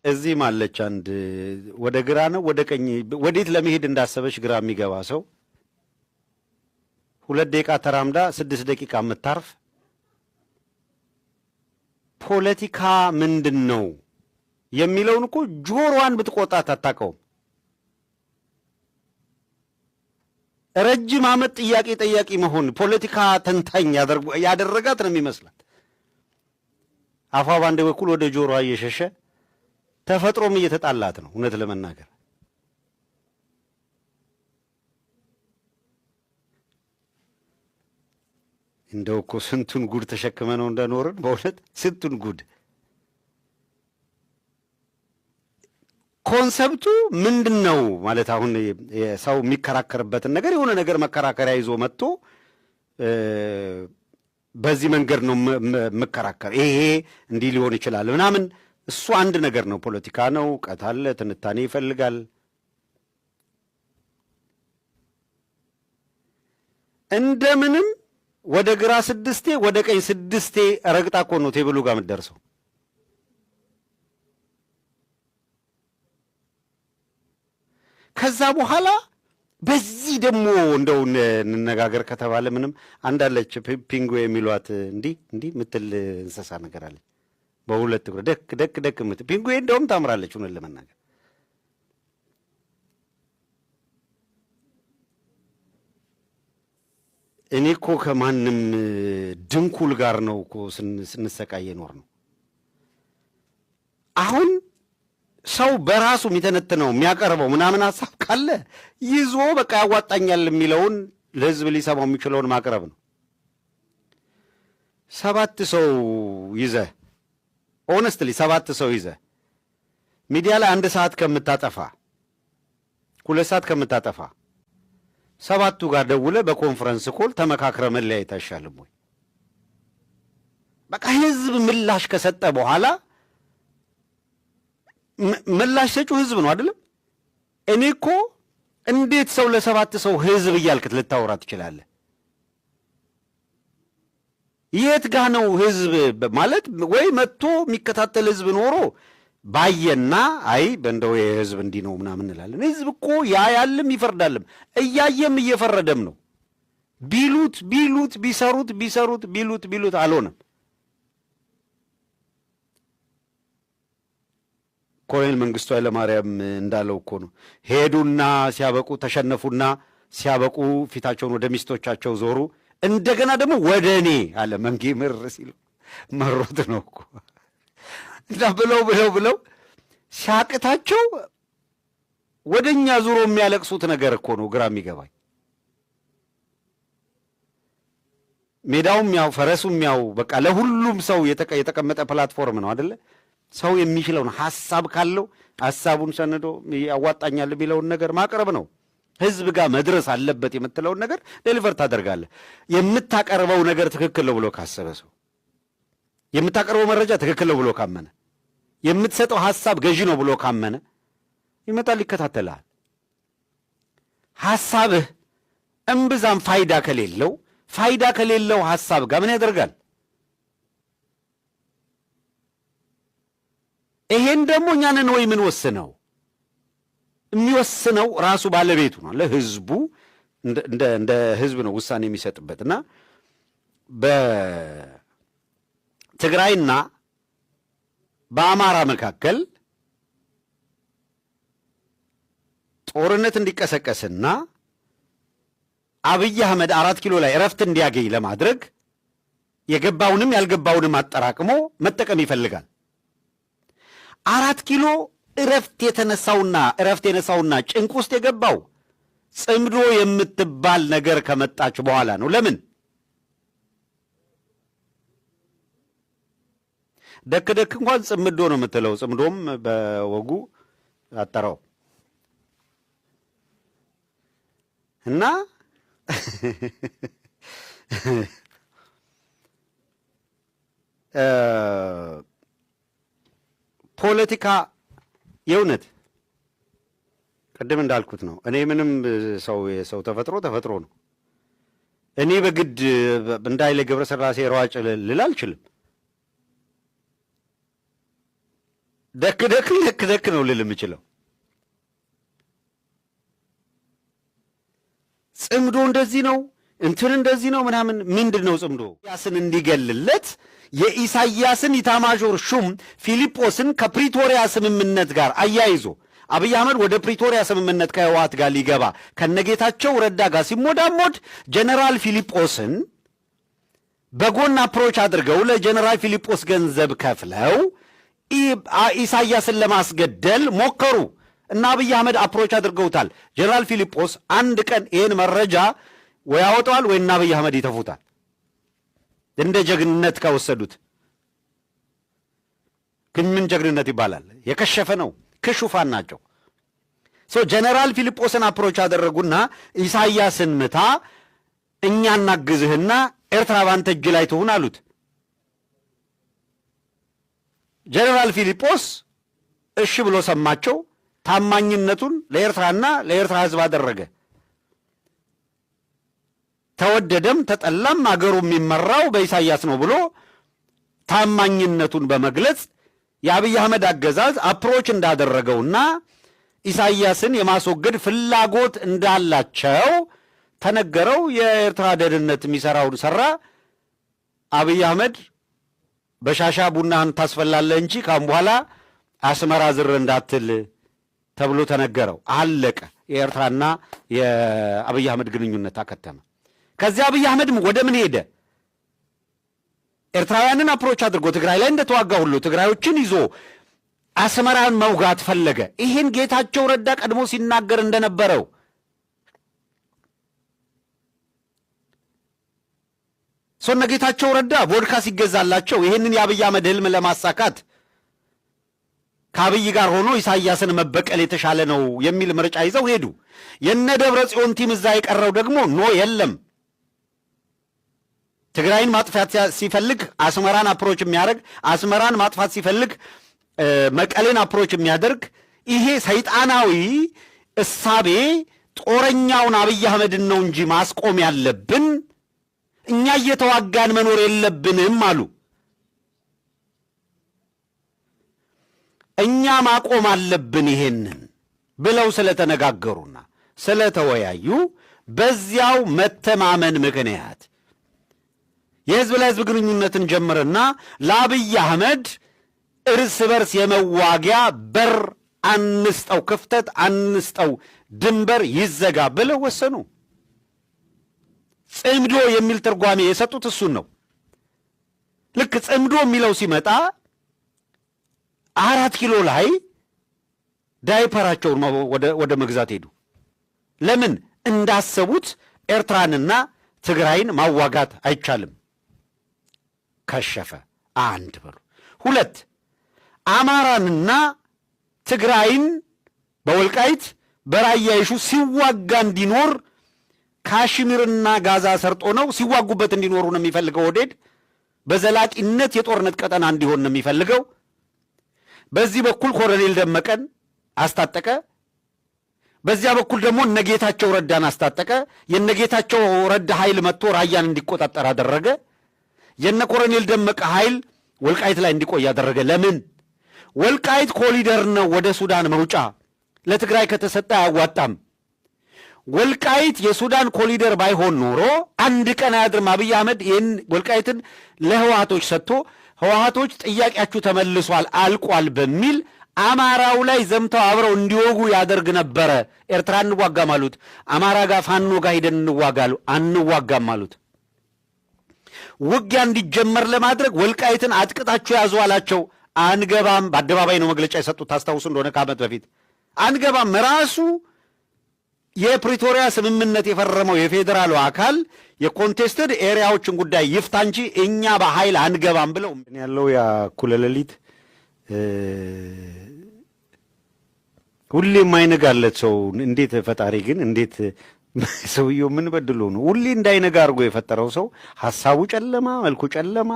እዚህ ማለች አንድ ወደ ግራ ነው ወደ ቀኝ ወዴት ለመሄድ እንዳሰበች ግራ የሚገባ ሰው 2 ደቂቃ ተራምዳ 6 ደቂቃ የምታርፍ ፖለቲካ ምንድነው የሚለውን እኮ ጆሮዋን ብትቆጣት አታውቀውም። ረጅም ዓመት ጥያቄ ጠያቂ መሆን ፖለቲካ ተንታኝ ያደረጋት ነው የሚመስላት። አፏ ባንድ በኩል ወደ ጆሮዋ እየሸሸ ተፈጥሮም እየተጣላት ነው። እውነት ለመናገር እንደው እኮ ስንቱን ጉድ ተሸክመ ነው እንደኖርን በእውነት ስንቱን ጉድ። ኮንሰፕቱ ምንድነው ማለት አሁን ሰው የሚከራከርበትን ነገር የሆነ ነገር መከራከሪያ ይዞ መጥቶ በዚህ መንገድ ነው መከራከር ይሄ እንዲህ ሊሆን ይችላል ምናምን እሱ አንድ ነገር ነው። ፖለቲካ ነው፣ እውቀት አለ፣ ትንታኔ ይፈልጋል። እንደምንም ወደ ግራ 6 ወደ ቀኝ 6 ረግጣ እኮ ነው ቴብሉ ጋር የምትደርሰው። ከዛ በኋላ በዚህ ደግሞ እንደው እንነጋገር ከተባለ ምንም አንዳለች ፒንጎ የሚሏት እንዲህ ምትል እንስሳ ነገር አለች። በሁለት እግሯ ደክ ምትል ፒንጎ እንደውም ታምራለች። ሆነ ለመናገር እኔ እኮ ከማንም ድንኩል ጋር ነው እኮ ስንሰቃይ ኖር ነው። አሁን ሰው በራሱ የሚተነትነው የሚያቀርበው ምናምን ሐሳብ ካለ ይዞ በቃ ያዋጣኛል የሚለውን ለህዝብ ሊሰማው የሚችለውን ማቅረብ ነው። 7 ሰው ይዘህ ኦነስትሊ 7 ሰው ይዘህ ሚዲያ ላይ 1 ሰዓት ከምታጠፋ 2 ሰዓት ከምታጠፋ 7ቱ ጋር ደውለህ በኮንፈረንስ ኮል ተመካክረ መለያየት አይሻልም ወይ? በቃ ህዝብ ምላሽ ከሰጠ በኋላ ምላሽ ሰጪው ህዝብ ነው አይደለም? እኔ እኮ እንዴት ሰው ለ7 ሰው ህዝብ እያልክ ልታወራ ትችላለህ? የት ጋ ነው ህዝብ ማለት? ወይ መጥቶ የሚከታተል ህዝብ ኖሮ ባየና አይ በእንደው የህዝብ እንዲህ ነው ምናምን እንላለን። ህዝብ እኮ ያያልም ይፈርዳልም እያየም እየፈረደም ነው። ቢሉት ቢሰሩት ቢሉት አልሆነም። ኮሎኔል መንግስቱ ኃይለማርያም እንዳለው እኮ ነው። ሄዱና ሲያበቁ ተሸነፉና ሲያበቁ ፊታቸውን ወደ ሚስቶቻቸው ዞሩ። እንደገና ደግሞ ወደ እኔ አለ መንጌ ምር ሲሉ መሮት ነው እኮ እና ብለው ሲያቅታቸው ወደኛ ዙሮ የሚያለቅሱት ነገር እኮ ነው ግራ የሚገባኝ። ሜዳውም ያው ፈረሱም ያው በቃ ለሁሉም ሰው የተቀመጠ ፕላትፎርም ነው አይደለ? ሰው የሚችለውን ሐሳብ ካለው ሐሳቡን ሰንዶ ያዋጣኛል የሚለውን ነገር ማቅረብ ነው። ህዝብ ጋር መድረስ አለበት የምትለውን ነገር ዴሊቨር ታደርጋለህ። የምታቀርበው ነገር ትክክል ነው ብሎ ካሰበ ሰው፣ የምታቀርበው መረጃ ትክክል ነው ብሎ ካመነ፣ የምትሰጠው ሐሳብ ገዢ ነው ብሎ ካመነ ይመጣል፣ ይከታተልሃል። ሐሳብህ እምብዛም ፋይዳ ከሌለው ሐሳብ ጋር ምን ያደርጋል? ይሄን ደግሞ እኛንን ወይ ምን ወስነው? የሚወስነው ራሱ ባለቤቱ ነው። ለህዝቡ እንደ ህዝብ ነው ውሳኔ የሚሰጥበትና በትግራይና በአማራ መካከል ጦርነት እንዲቀሰቀስና አብይ አህመድ 4 ኪሎ ላይ እረፍት እንዲያገኝ ለማድረግ የገባውንም ያልገባውንም አጠራቅሞ መጠቀም ይፈልጋል። 4 ኪሎ እረፍት የነሳውና ጭንቅ ውስጥ የገባው ጽምዶ የምትባል ነገር ከመጣች በኋላ ነው። ለምን ደክ እንኳን ጽምዶ ነው የምትለው። ጽምዶም በወጉ አጠራው እና ፖለቲካ የእውነት ቅድም እንዳልኩት ነው። እኔ ምንም ሰው ተፈጥሮ ነው። እኔ በግድ እንደ ኃይሌ ገብረስላሴ ሯጭ ልል አልችልም። ደክ ነው ልል የምችለው። ጽምዶ እንደዚህ ነው እንትን እንደዚህ ነው ምናምን ምንድን ነው ጽምዶ? ኢሳያስን እንዲገልለት የኢሳያስን ኢታማዦር ሹም ፊልጶስን ከፕሪቶሪያ ስምምነት ጋር አያይዞ አብይ አህመድ ወደ ፕሪቶሪያ ስምምነት ከህወሓት ጋር ሊገባ ከነጌታቸው ረዳ ጋር ሲሞዳሞድ ጀነራል ፊልጶስን በጎን አፕሮች አድርገው ለጀነራል ፊልጶስ ገንዘብ ከፍለው ኢሳያስን ለማስገደል ሞከሩ እና አብይ አህመድ አፕሮች አድርገውታል። ጀነራል ፊልጶስ አንድ ቀን ይህን መረጃ ወይ ያወጣዋል ወይ እና አብይ አህመድ ይተፉታል። እንደ ጀግንነት ከወሰዱት ግን ምን ጀግንነት ይባላል? የከሸፈ ነው። ክሹፋን ናቸው። ጀነራል ፊልጶስን አፕሮች አደረጉና ኢሳያስን ምታ፣ እኛ እናግዝህና ኤርትራ ባንተ እጅ ላይ ትሁን አሉት። ጀነራል ፊልጶስ እሺ ብሎ ሰማቸው። ታማኝነቱን ለኤርትራና ለኤርትራ ህዝብ አደረገ። ተወደደም ተጠላም አገሩ የሚመራው በኢሳያስ ነው ብሎ ታማኝነቱን በመግለጽ የአብይ አህመድ አገዛዝ አፕሮች እንዳደረገውና ኢሳያስን የማስወገድ ፍላጎት እንዳላቸው ተነገረው። የኤርትራ ደህንነት የሚሰራውን ሰራ። አብይ አህመድ በሻሻ ቡናህን ታስፈላለህ እንጂ ካሁን በኋላ አስመራ ዝር እንዳትል ተብሎ ተነገረው። አለቀ። የኤርትራና የአብይ አህመድ ግንኙነት አከተመ። ከዚያ አብይ አህመድም ወደ ምን ሄደ? ኤርትራውያንን አፕሮች አድርጎ ትግራይ ላይ እንደተዋጋ ሁሉ ትግራዮችን ይዞ አስመራን መውጋት ፈለገ። ይህን ጌታቸው ረዳ ቀድሞ ሲናገር እንደነበረው ሶነ ጌታቸው ረዳ ቮድካ ሲገዛላቸው ይህንን የአብይ አህመድ ህልም ለማሳካት ከአብይ ጋር ሆኖ ኢሳያስን መበቀል የተሻለ ነው የሚል ምርጫ ይዘው ሄዱ። የነ ደብረ ጽዮን ቲም እዛ የቀረው ደግሞ ኖ የለም፣ ትግራይን ማጥፋት ሲፈልግ አስመራን አፕሮች የሚያደርግ አስመራን ማጥፋት ሲፈልግ መቀሌን አፕሮች የሚያደርግ ይሄ ሰይጣናዊ እሳቤ ጦረኛውን አብይ አህመድን ነው እንጂ ማስቆም ያለብን እኛ እየተዋጋን መኖር የለብንም አሉ። እኛ ማቆም አለብን ይሄንን ብለው ስለተነጋገሩና ስለተወያዩ በዚያው መተማመን ምክንያት የህዝብ ለህዝብ ግንኙነትን ጀምርና ለአብይ አህመድ እርስ በርስ የመዋጊያ በር አንስጠው፣ ክፍተት አንስጠው፣ ድንበር ይዘጋ ብለው ወሰኑ። ጽምዶ የሚል ትርጓሜ የሰጡት እሱን ነው። ልክ ጽምዶ የሚለው ሲመጣ 4 ኪሎ ላይ ዳይፐራቸውን ወደ መግዛት ሄዱ። ለምን? እንዳሰቡት ኤርትራንና ትግራይን ማዋጋት አይቻልም። ከሸፈ። አንድ በሉ። 2 አማራንና ትግራይን በወልቃይት በራያ ይሹ ሲዋጋ እንዲኖር ካሽሚርና ጋዛ ሰርጦ ነው ሲዋጉበት እንዲኖሩ ነው የሚፈልገው። ኦህዴድ በዘላቂነት የጦርነት ቀጠና እንዲሆን ነው የሚፈልገው። በዚህ በኩል ኮሎኔል ደመቀን አስታጠቀ፣ በዚያ በኩል ደግሞ እነጌታቸው ረዳን አስታጠቀ። የነጌታቸው ረዳ ኃይል መጥቶ ራያን እንዲቆጣጠር አደረገ። የነ ኮሎኔል ደመቀ ኃይል ወልቃይት ላይ እንዲቆይ ያደረገ። ለምን? ወልቃይት ኮሊደር ነው ወደ ሱዳን መውጫ፣ ለትግራይ ከተሰጠ አያዋጣም። ወልቃይት የሱዳን ኮሊደር ባይሆን ኖሮ አንድ ቀን አያድርም። አብይ አህመድ ይህን ወልቃይትን ለህወሓቶች ሰጥቶ ህወሓቶች ጥያቄያችሁ ተመልሷል አልቋል በሚል አማራው ላይ ዘምተው አብረው እንዲወጉ ያደርግ ነበረ። ኤርትራ እንዋጋም አሉት። አማራ ጋር ፋኖ ጋር ሄደን እንዋጋሉ፣ አንዋጋም አሉት። ውጊያ እንዲጀመር ለማድረግ ወልቃይትን አጥቅጣችሁ ያዙ አላቸው። አንገባም። በአደባባይ ነው መግለጫ የሰጡት። ታስታውሱ እንደሆነ ከዓመት በፊት አንገባም። ራሱ የፕሪቶሪያ ስምምነት የፈረመው የፌዴራሉ አካል የኮንቴስትድ ኤሪያዎችን ጉዳይ ይፍታ እንጂ እኛ በኃይል አንገባም ብለው ያለው ያ እኩለ ሌሊት ሁሌ የማይነጋለት ሰው እንዴት ፈጣሪ ግን እንዴት ሰውየው ምን በድሎ ነው ሁሌ እንዳይነጋ አድርጎ የፈጠረው ሰው ሐሳቡ ጨለማ፣ መልኩ ጨለማ።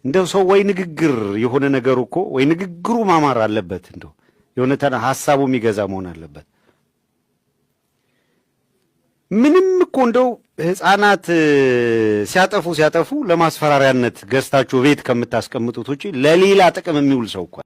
እንደው ሰው ወይ ንግግር የሆነ ነገሩ እኮ ወይ ንግግሩ ማማር አለበት፣ እንደው የሆነ ሐሳቡ የሚገዛ መሆን አለበት። ምንም እኮ እንደው ህፃናት ሲያጠፉ ለማስፈራሪያነት ገዝታችሁ ቤት ከምታስቀምጡት ውጪ ለሌላ ጥቅም የሚውል ሰው እኮ